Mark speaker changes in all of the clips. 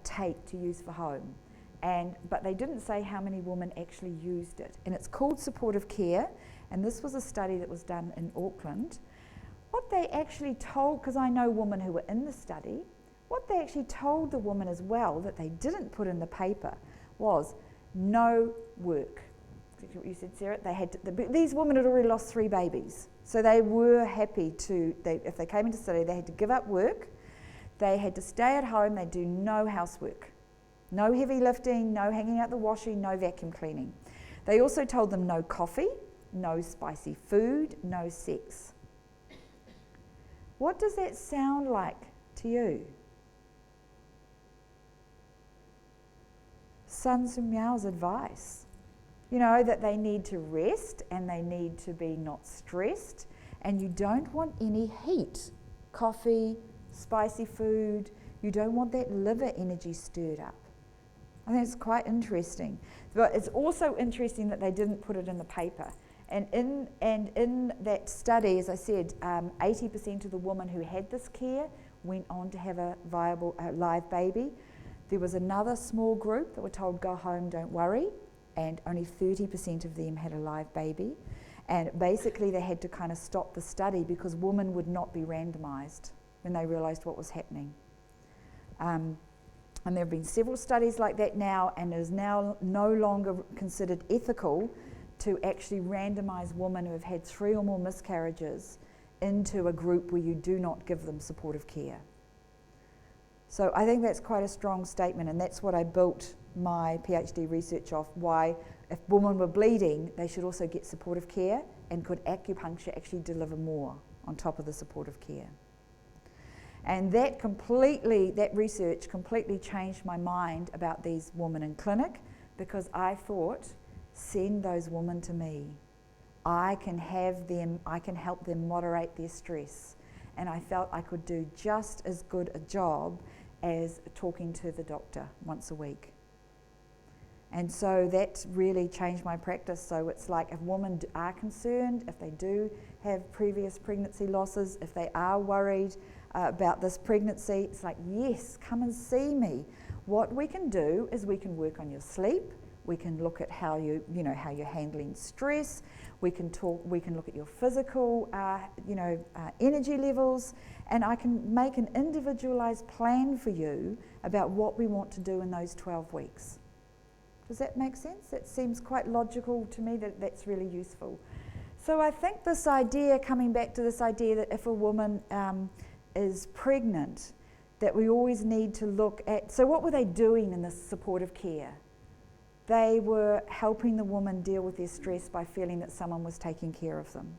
Speaker 1: take to use for home. But they didn't say how many women actually used it. And it's called supportive care, and this was a study that was done in Auckland. What they actually told, because I know women who were in the study, what they actually told the woman as well that they didn't put in the paper was no work. Exactly what you said, Sarah. They had these women had already lost 3 babies, so they were happy to. If they came into study, they had to give up work. They had to stay at home. They do no housework, no heavy lifting, no hanging out the washing, no vacuum cleaning. They also told them no coffee, no spicy food, no sex. What does that sound like to you? Sun Tzu Miao's advice. You know, that they need to rest and they need to be not stressed, and you don't want any heat, coffee, spicy food. You don't want that liver energy stirred up. I think it's quite interesting. But it's also interesting that they didn't put it in the paper. And in that study, as I said, 80% of the women who had this care went on to have a viable live baby. There was another small group that were told, go home, don't worry, and only 30% of them had a live baby. And basically they had to kind of stop the study because women would not be randomised when they realised what was happening. And there have been several studies like that now, and it is now no longer considered ethical to actually randomise women who have had 3 or more miscarriages into a group where you do not give them supportive care. So I think that's quite a strong statement, and that's what I built my PhD research off, why if women were bleeding, they should also get supportive care, and could acupuncture actually deliver more on top of the supportive care. And that research completely changed my mind about these women in clinic, because I thought, send those women to me. I can help them moderate their stress. And I felt I could do just as good a job as talking to the doctor once a week. And so that really changed my practice. So it's like if women are concerned, if they do have previous pregnancy losses, if they are worried about this pregnancy, it's like, yes, come and see me. What we can do is we can work on your sleep. We can look at how how you're handling stress. We can look at your physical, energy levels, and I can make an individualized plan for you about what we want to do in those 12 weeks. Does that make sense? That seems quite logical to me, that's really useful. So I think this idea, coming back to this idea that if a woman is pregnant, that we always need to look at, so what were they doing in this supportive care? They were helping the woman deal with their stress by feeling that someone was taking care of them.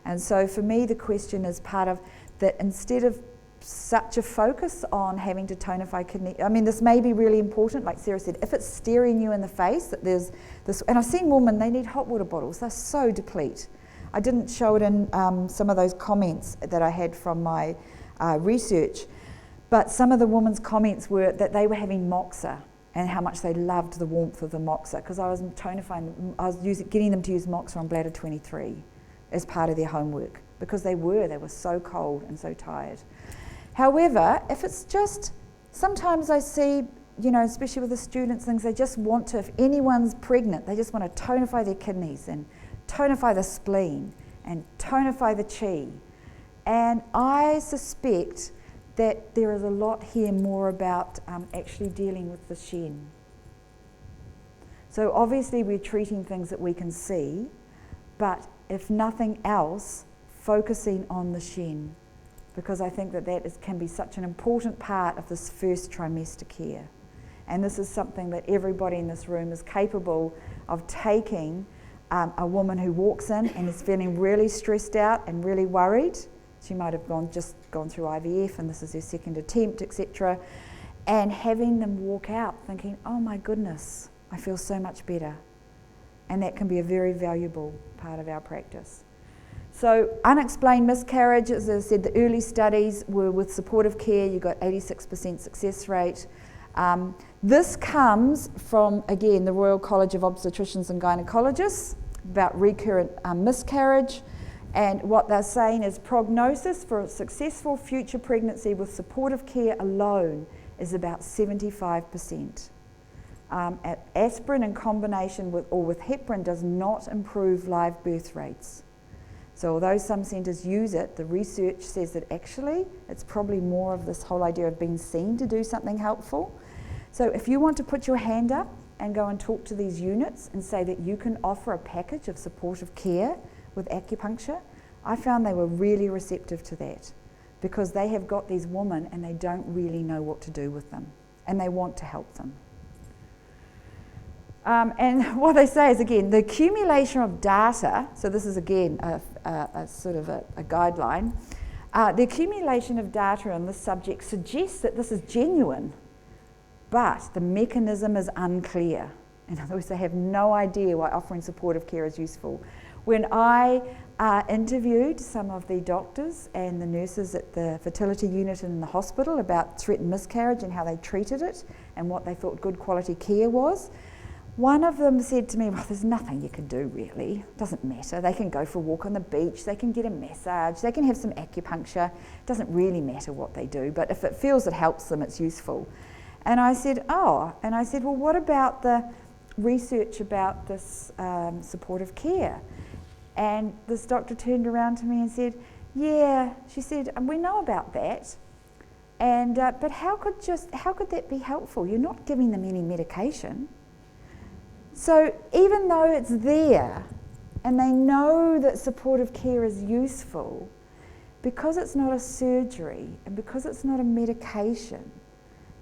Speaker 1: And so for me, the question is part of that, instead of such a focus on having to tonify kidney, I mean, this may be really important, like Sarah said, if it's staring you in the face, that there's this, and I've seen women, they need hot water bottles, they're so deplete. I didn't show it in some of those comments that I had from my research, but some of the women's comments were that they were having moxa, and how much they loved the warmth of the moxa, because I was tonifying, I was getting them to use moxa on bladder 23 as part of their homework, because they were so cold and so tired. However, if it's just, sometimes I see, especially with the students, things they just want to, if anyone's pregnant, they just want to tonify their kidneys and tonify the spleen and tonify the chi. And I suspect that there is a lot here more about actually dealing with the shen. So obviously we're treating things that we can see, but if nothing else, focusing on the shen, because I think that can be such an important part of this first trimester care. And this is something that everybody in this room is capable of taking. A woman who walks in and is feeling really stressed out and really worried, she might have just gone through IVF and this is her second attempt, etc. And having them walk out thinking, oh my goodness, I feel so much better. And that can be a very valuable part of our practice. So unexplained miscarriage, as I said, the early studies were with supportive care, you got 86% success rate. This comes from, again, the Royal College of Obstetricians and Gynecologists about recurrent miscarriage. And what they're saying is prognosis for a successful future pregnancy with supportive care alone is about 75%. Aspirin in combination with heparin does not improve live birth rates. So although some centres use it, the research says that actually it's probably more of this whole idea of being seen to do something helpful. So if you want to put your hand up and go and talk to these units and say that you can offer a package of supportive care with acupuncture, I found they were really receptive to that, because they have got these women and they don't really know what to do with them, and they want to help them. And what they say is, again, the accumulation of data, so this is again a sort of a guideline, the accumulation of data on this subject suggests that this is genuine, but the mechanism is unclear. In other words, they have no idea why offering supportive care is useful. When I interviewed some of the doctors and the nurses at the fertility unit in the hospital about threatened miscarriage and how they treated it and what they thought good quality care was, one of them said to me, well, there's nothing you can do really, it doesn't matter. They can go for a walk on the beach, they can get a massage, they can have some acupuncture, it doesn't really matter what they do, but if it feels it helps them, it's useful. And I said, well, what about the research about this supportive care? And this doctor turned around to me and said, yeah, she said, we know about that, and but how could that be helpful? You're not giving them any medication. So even though it's there and they know that supportive care is useful, because it's not a surgery and because it's not a medication,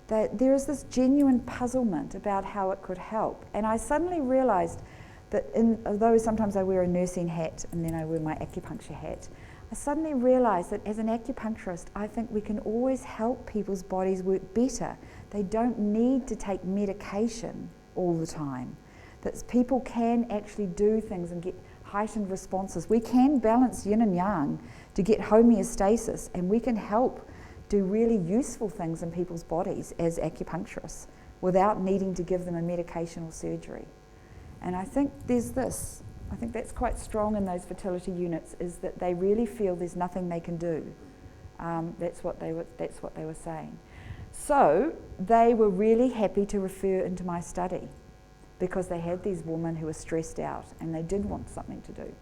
Speaker 1: that there is this genuine puzzlement about how it could help. And I suddenly realised that although sometimes I wear a nursing hat and then I wear my acupuncture hat, I suddenly realised that as an acupuncturist, I think we can always help people's bodies work better. They don't need to take medication all the time. That people can actually do things and get heightened responses. We can balance yin and yang to get homeostasis, and we can help do really useful things in people's bodies as acupuncturists without needing to give them a medication or surgery. And I think I think that's quite strong in those fertility units, is that they really feel there's nothing they can do. That's what they were saying. So they were really happy to refer into my study, because they had these women who were stressed out and they did want something to do.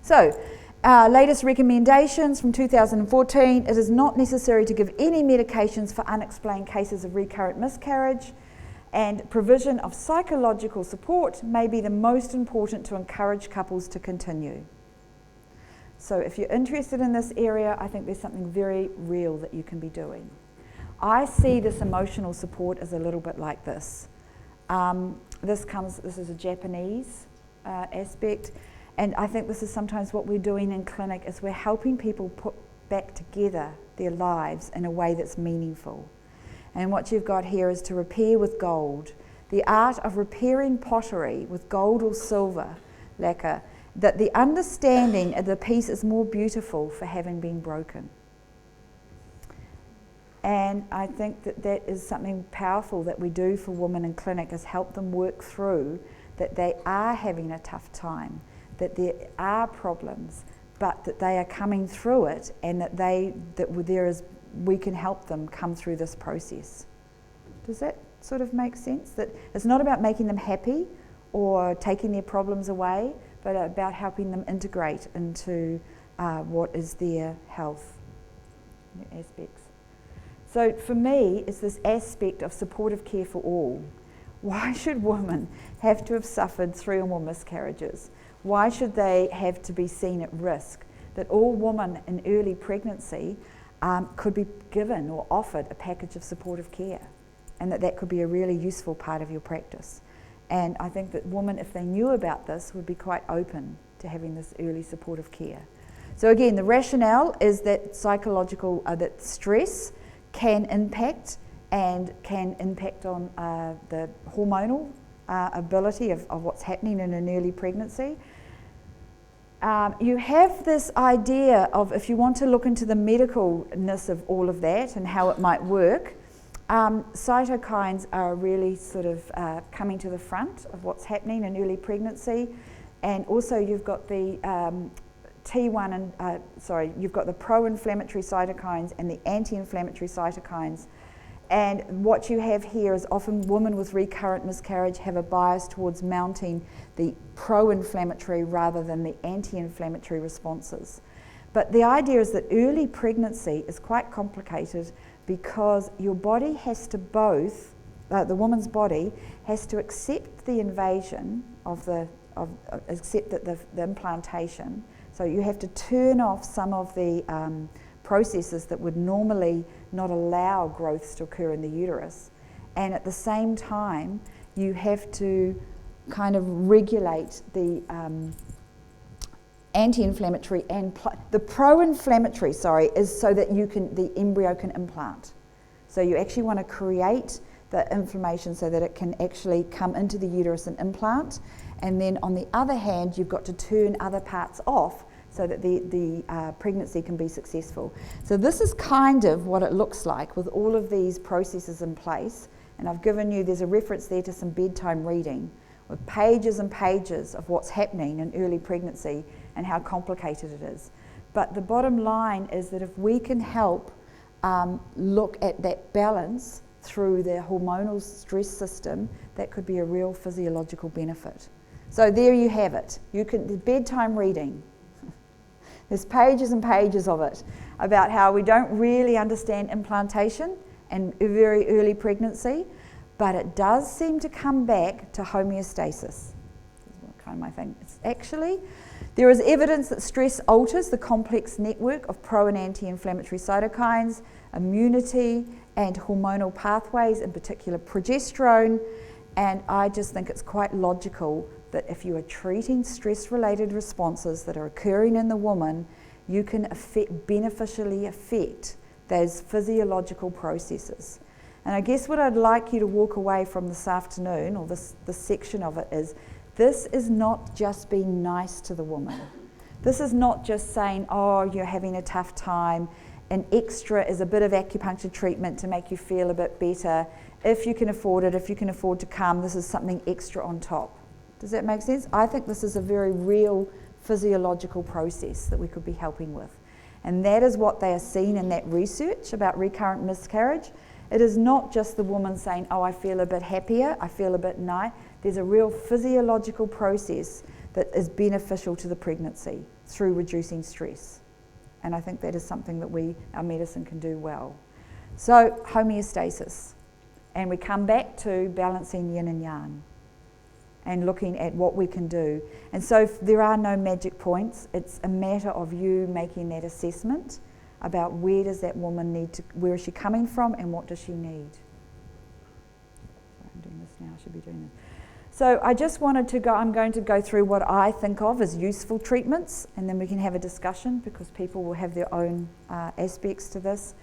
Speaker 1: So, latest recommendations from 2014, it is not necessary to give any medications for unexplained cases of recurrent miscarriage, and provision of psychological support may be the most important to encourage couples to continue. So if you're interested in this area, I think there's something very real that you can be doing. I see this emotional support as a little bit like this. This is a Japanese aspect, and I think this is sometimes what we're doing in clinic, is we're helping people put back together their lives in a way that's meaningful. And what you've got here is to repair with gold, the art of repairing pottery with gold or silver lacquer, that the understanding of the piece is more beautiful for having been broken. And I think that is something powerful that we do for women in clinic, is help them work through that they are having a tough time, that there are problems, but that they are coming through it, and that we can help them come through this process. Does that sort of make sense? That it's not about making them happy or taking their problems away, but about helping them integrate into what is their health aspects. So for me, it's this aspect of supportive care for all. Why should women have to have suffered 3 or more miscarriages? Why should they have to be seen at risk? That all women in early pregnancy could be given or offered a package of supportive care, and that could be a really useful part of your practice. And I think that women, if they knew about this, would be quite open to having this early supportive care. So again, the rationale is that that stress can impact on the hormonal ability of what's happening in an early pregnancy. You have this idea of, if you want to look into the medicalness of all of that and how it might work, cytokines are really sort of coming to the front of what's happening in early pregnancy. And also you've got the you've got the pro-inflammatory cytokines and the anti-inflammatory cytokines. And what you have here is often women with recurrent miscarriage have a bias towards mounting the pro-inflammatory rather than the anti-inflammatory responses. But the idea is that early pregnancy is quite complicated because your body has to the woman's body has to accept the invasion accept that the implantation. So you have to turn off some of the processes that would normally not allow growths to occur in the uterus. And at the same time, you have to kind of regulate the anti-inflammatory and the pro-inflammatory, is so that the embryo can implant. So you actually want to create the inflammation so that it can actually come into the uterus and implant. And then on the other hand, you've got to turn other parts off so that the pregnancy can be successful. So this is kind of what it looks like with all of these processes in place. And I've given you, there's a reference there to some bedtime reading with pages and pages of what's happening in early pregnancy and how complicated it is. But the bottom line is that if we can help look at that balance through the hormonal stress system, that could be a real physiological benefit. So there you have it. The bedtime reading. There's pages and pages of it about how we don't really understand implantation and very early pregnancy, but it does seem to come back to homeostasis. Kind of my thing. It's actually, there is evidence that stress alters the complex network of pro and anti-inflammatory cytokines, immunity, and hormonal pathways, in particular progesterone. And I just think it's quite logical that if you are treating stress-related responses that are occurring in the woman, you can beneficially affect those physiological processes. And I guess what I'd like you to walk away from this afternoon, or this section of it, is this is not just being nice to the woman. This is not just saying, oh, you're having a tough time. An extra is a bit of acupuncture treatment to make you feel a bit better. If you can afford it, if you can afford to come, this is something extra on top. Does that make sense? I think this is a very real physiological process that we could be helping with. And that is what they are seeing in that research about recurrent miscarriage. It is not just the woman saying, oh, I feel a bit happier, I feel a bit nice. There's a real physiological process that is beneficial to the pregnancy through reducing stress. And I think that is something that our medicine can do well. So, homeostasis. And we come back to balancing yin and yang and looking at what we can do. And so there are no magic points. It's a matter of you making that assessment about where does that woman need to, where is she coming from and what does she need. Sorry, I'm doing this now, I should be doing this. So I just wanted to I'm going to go through what I think of as useful treatments, and then we can have a discussion because people will have their own aspects to this.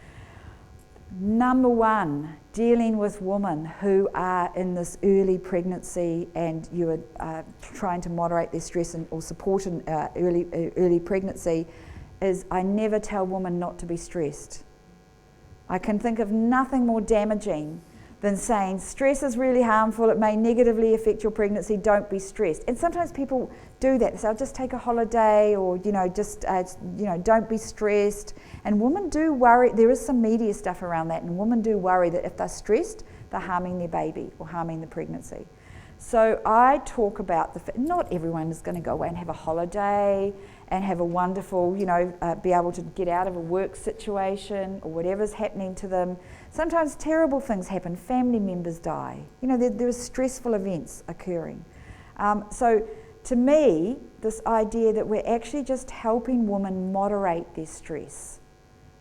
Speaker 1: Number one, dealing with women who are in this early pregnancy and you are trying to moderate their stress or support an early pregnancy, is I never tell women not to be stressed. I can think of nothing more damaging than saying stress is really harmful, it may negatively affect your pregnancy, don't be stressed. And sometimes people do that. They say, I'll just take a holiday, or don't be stressed. And women do worry, there is some media stuff around that, and women do worry that if they're stressed, they're harming their baby or harming the pregnancy. So I talk about not everyone is going to go away and have a holiday and have a wonderful, be able to get out of a work situation or whatever's happening to them. Sometimes terrible things happen, family members die. There are stressful events occurring. So to me, this idea that we're actually just helping women moderate their stress.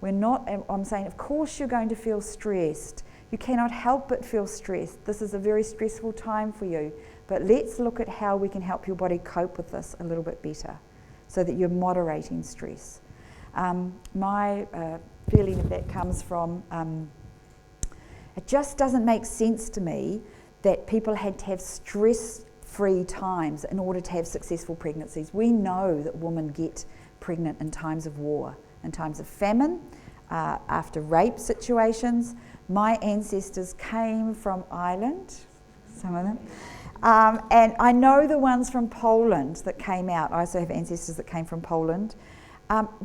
Speaker 1: I'm saying, of course you're going to feel stressed. You cannot help but feel stressed. This is a very stressful time for you. But let's look at how we can help your body cope with this a little bit better so that you're moderating stress. My feeling of that comes from, it just doesn't make sense to me that people had to have stress-free times in order to have successful pregnancies. We know that women get pregnant in times of war, in times of famine, after rape situations. My ancestors came from Ireland, some of them, and I know the ones from Poland that came out. I also have ancestors that came from Poland.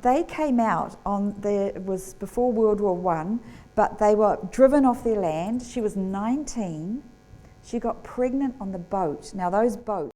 Speaker 1: They came out it was before World War I, But they were driven off their land. She was 19. She got pregnant on the boat. Now those boats